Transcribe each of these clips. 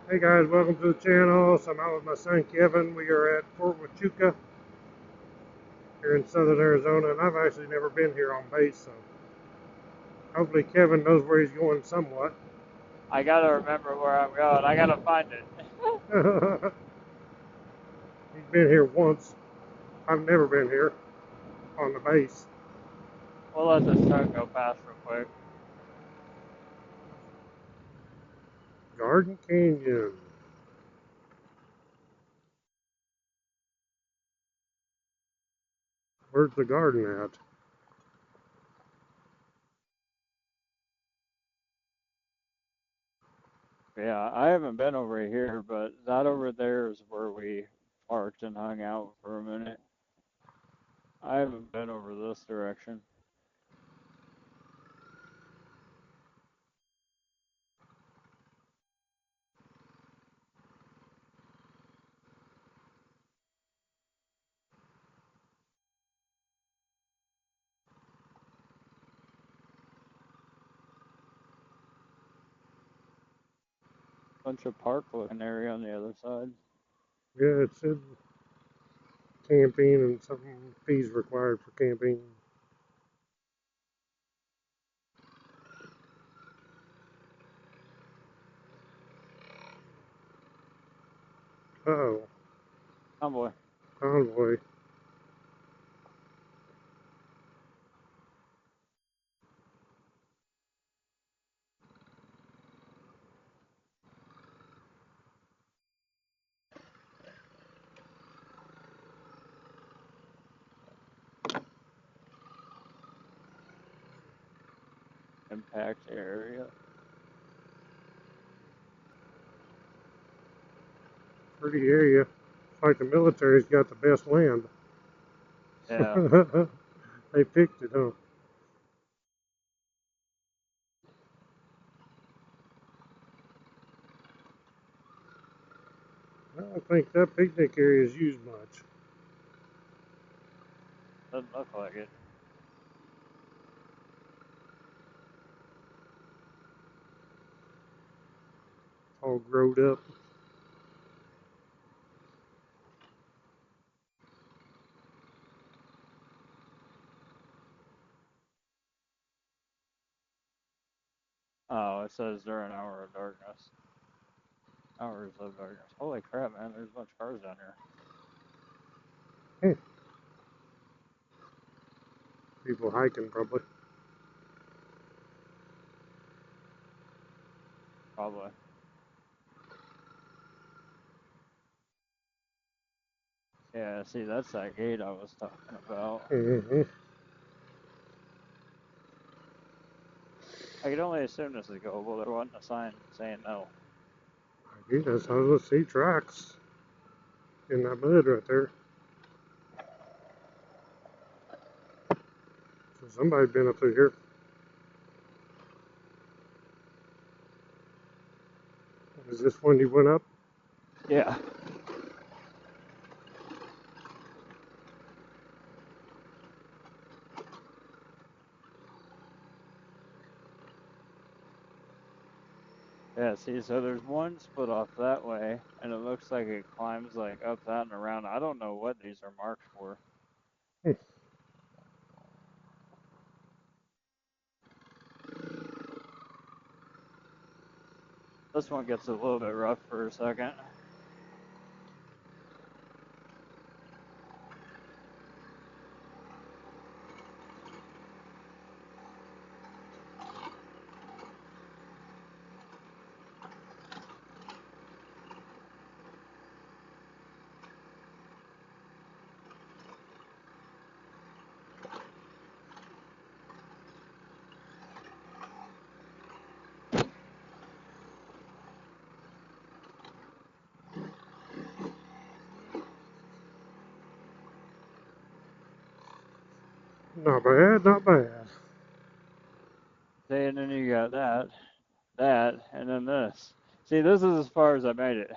Hey guys, welcome to the channel. So I'm out with my son Kevin. We are at Fort Huachuca here in southern Arizona, and I've actually never been here on base, so hopefully Kevin knows where he's going somewhat. I gotta remember where I'm going. I gotta find it. He's been here once. I've never been here on the base. We'll let this truck go past real quick. Garden Canyon. Where's the garden at? Yeah, I haven't been over here, but that over there is where we parked and hung out for a minute. I haven't been over this direction. Bunch of park looking area on the other side. Yeah, it said camping and some fees required for camping. Uh-oh. Convoy. Convoy. Impact area. Pretty area. It's like the military's got the best land. Yeah. They picked it, huh? I don't think that picnic area is used much. Doesn't look like it. All growed up. Oh, it says during hour of darkness. Hours of darkness. Holy crap, man, there's a bunch of cars down here. People hiking, probably. Probably. Yeah, see, that's that gate I was talking about. Mm-hmm. I could only assume this is goable. There wasn't a sign saying no. I guess I was see tracks in that mud right there. So somebody's been up through here. Is this one you went up? Yeah. Yeah, see, so there's one split off that way, and it looks like it climbs like up that and around. I don't know what these are marked for. This one gets a little bit rough for a second. Not bad, not bad. See, and then you got that, and then this. See, this is as far as I made it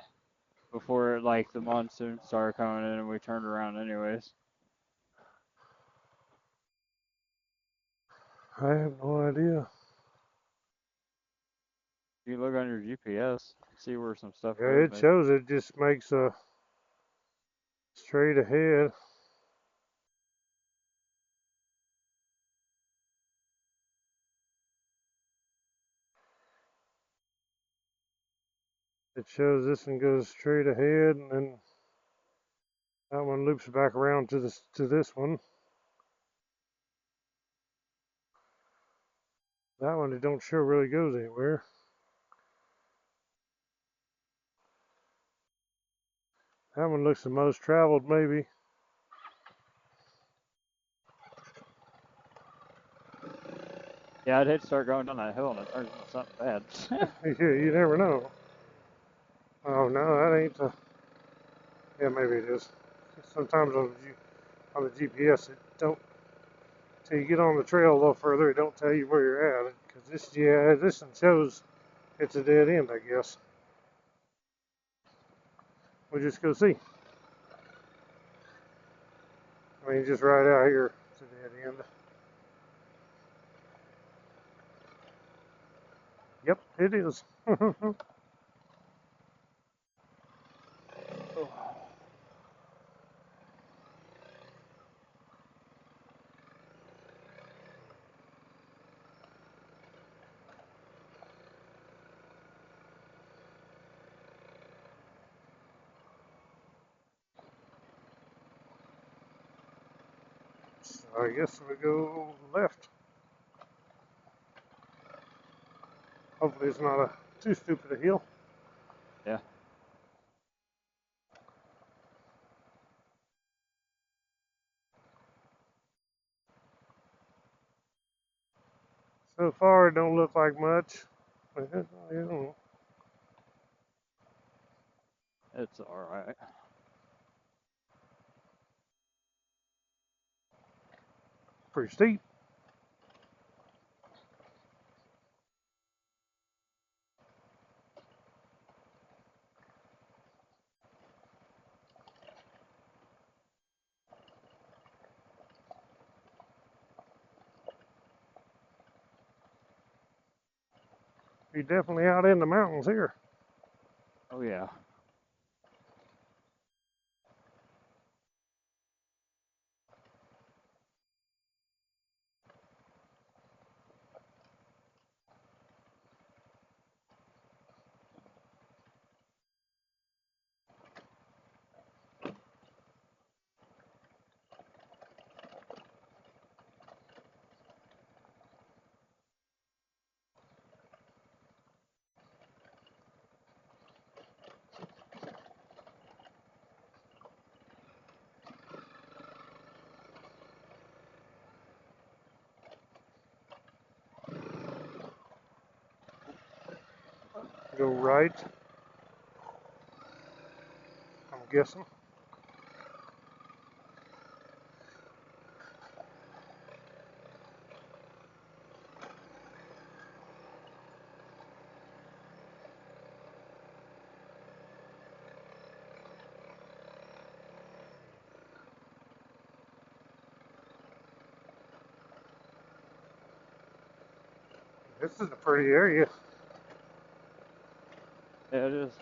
before like the monsoon started coming in and we turned around anyways. I have no idea. You look on your GPS, see where some stuff Yeah, goes, it maybe. shows it just makes a straight ahead. It shows this one goes straight ahead, and then that one loops back around to this one. That one, it don't show really goes anywhere. That one looks the most traveled, maybe. Yeah, I'd hate to start going down that hill and it turns into something bad. Yeah, you never know. Oh no, that ain't the. Yeah, maybe it is. Sometimes on the GPS, it don't till you get on the trail a little further. It don't tell you where you're at. Cause this one shows it's a dead end, I guess. We'll just go see. I mean, just right out here, it's a dead end. Yep, it is. So I guess we go left. Hopefully it's not too stupid a hill. Yeah. So far, it don't look like much. But you know, It's alright. pretty steep. You're definitely out in the mountains here. Oh, yeah. Go right, I'm guessing. This is a pretty area. Yeah, it is.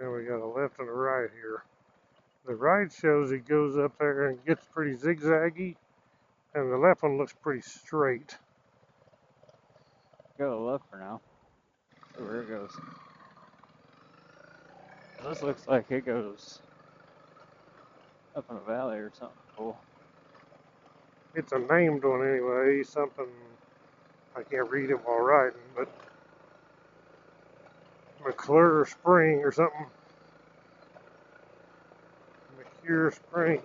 And we got a left and a right here. The right shows it goes up there and gets pretty zigzaggy, and the left one looks pretty straight. Go to the left for now. See where it goes. This looks like it goes up in a valley or something cool. It's a named one anyway, something, I can't read it while riding, but McClure Spring or something. McCure Spring.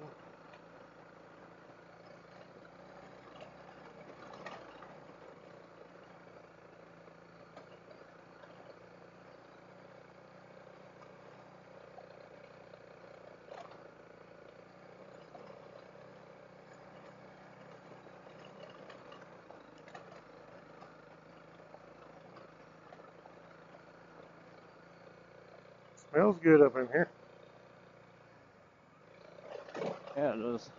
Smells good up in here. Yeah, it does.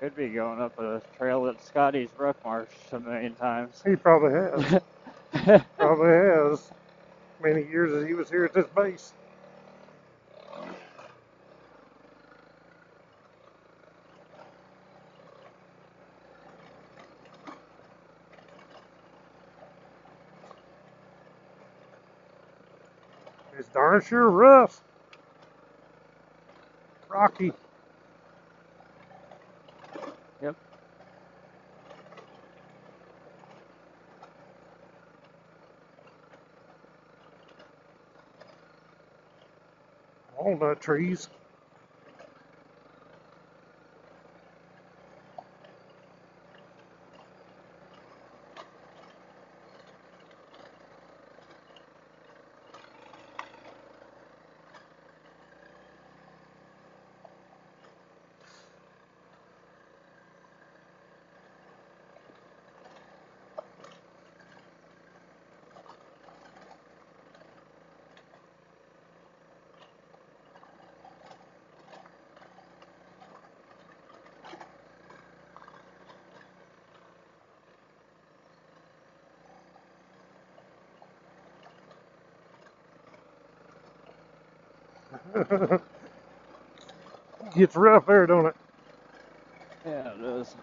Could be going up a trail that Scotty's ruckmarched a million times. He probably has. Probably has. Many years as he was here at this base. It's darn sure rough. Rocky. Yep. Walnut trees. Gets rough there, don't it? Yeah, it does.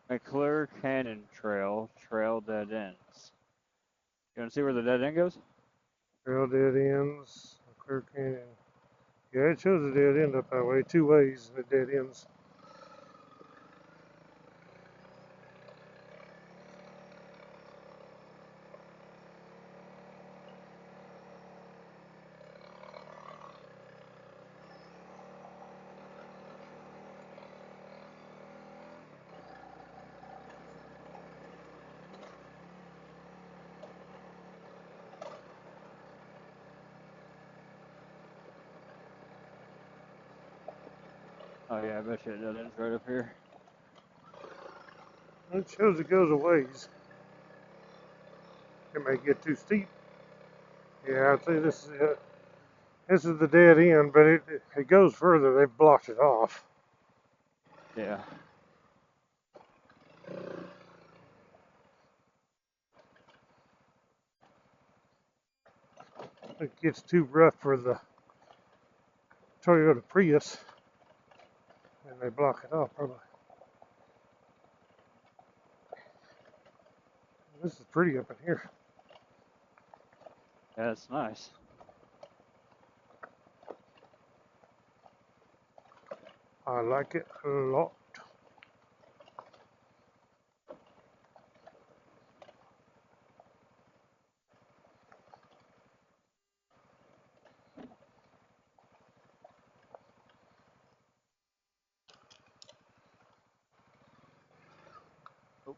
McClure Canyon trail dead ends. You want to see where the dead end goes? Trail dead ends. Clear Canyon. Yeah, it shows a dead end up that way. Two ways and it dead ends. Oh yeah, I bet you it dead ends right up here. It shows it goes a ways. It may get too steep. Yeah, I'd say this is it. This is the dead end, but it goes further. They've blocked it off. Yeah. It gets too rough for the Toyota Prius, and they block it off probably. This is pretty up in here. Yeah, it's nice. I like it a lot. Oh.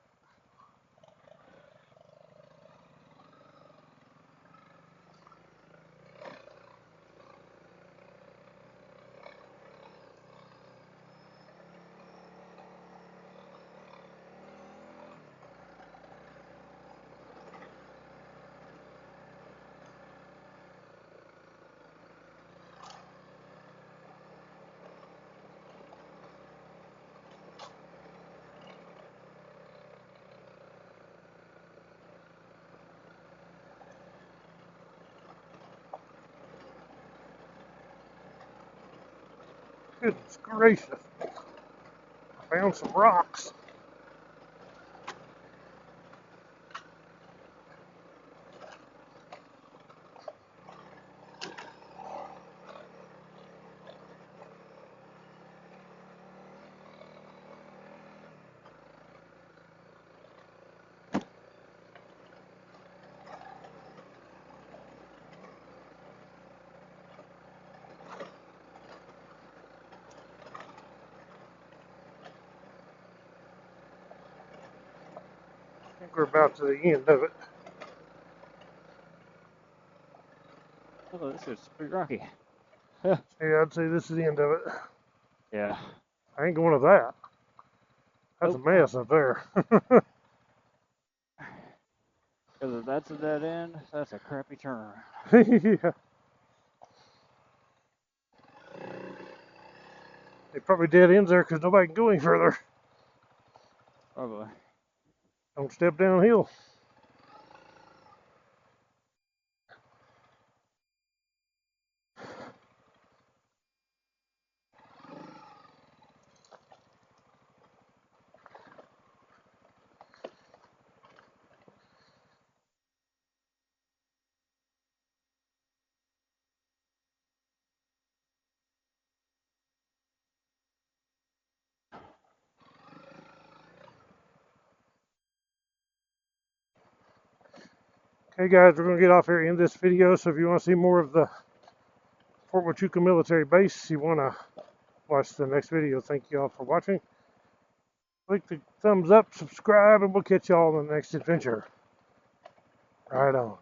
Goodness gracious. I found some rocks. think we're about to the end of it. Oh, this is pretty rocky. Yeah, I'd say this is the end of it. Yeah. I ain't going to that. That's Nope. a mess up there. Because if that's a dead end, that's a crappy turn. Yeah. They probably dead ends there because nobody can go any further. Probably. Don't step downhill. Okay guys, we're going to get off here in this video, so if you want to see more of the Fort Huachuca military base, you want to watch the next video. Thank you all for watching. Click the thumbs up, subscribe, and we'll catch y'all on the next adventure. Right on.